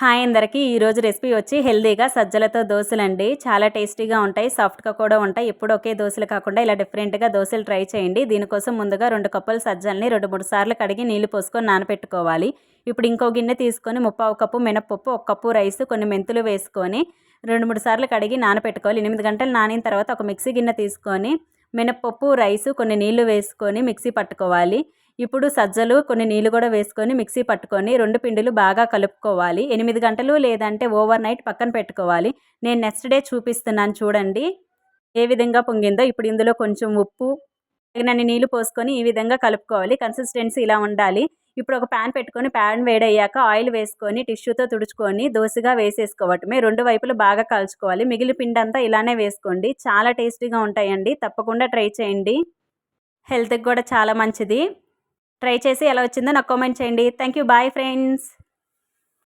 Hi అందరికీ ఈరోజు recipe వచ్చి హెల్దీగా సజ్జలతో దోశలండి. చాలా టేస్టీగా ఉంటాయి, సాఫ్ట్గా కూడా ఉంటాయి. ఎప్పుడు ఒకే దోశలు కాకుండా ఇలా డిఫరెంట్గా దోశలు ట్రై చేయండి. దీనికోసం ముందుగా 2 కప్పుల సజ్జల్ని 2-3 సార్లు కడిగి నీళ్లు పోసుకొని నానబెట్టుకోవాలి. ఇప్పుడు ఇంకో గిన్నె తీసుకొని 3/4 కప్పు మినపప్పు, 1 కప్పు రైస్, కొన్ని మెంతులు వేసుకొని 2-3 సార్లు కడిగి నానబెట్టుకోవాలి. 8 గంటలు నానిన తర్వాత ఒక మిక్సీ గిన్నె తీసుకొని మినపప్పు, రైస్, కొన్ని నీళ్లు వేసుకొని మిక్సీ పట్టుకోవాలి. ఇప్పుడు సజ్జలు కొన్ని నీళ్లు కూడా వేసుకొని మిక్సీ పట్టుకొని 2 పిండిలు బాగా కలుపుకోవాలి. 8 గంటలు లేదంటే ఓవర్ నైట్ పక్కన పెట్టుకోవాలి. నేను నెక్స్ట్ డే చూపిస్తున్నాను చూడండి ఏ విధంగా పొంగిందో. ఇప్పుడు ఇందులో కొంచెం ఉప్పు, తగినన్ని నీళ్లు పోసుకొని ఈ విధంగా కలుపుకోవాలి. కన్సిస్టెన్సీ ఇలా ఉండాలి. ఇప్పుడు ఒక ప్యాన్ పెట్టుకొని ప్యాన్ వేడయ్యాక ఆయిల్ వేసుకొని టిష్యూతో తుడుచుకొని దోశగా వేసేసుకోవటమే. 2 వైపులు బాగా కాల్చుకోవాలి. మిగిలిన పిండి అంతా ఇలానే వేసుకోండి. చాలా టేస్టీగా ఉంటాయండి. తప్పకుండా ట్రై చేయండి. హెల్త్కి కూడా చాలా మంచిది. ట్రై చేసి ఎలా వచ్చిందో నాకు కామెంట్ చేయండి. Thank you. Bye friends.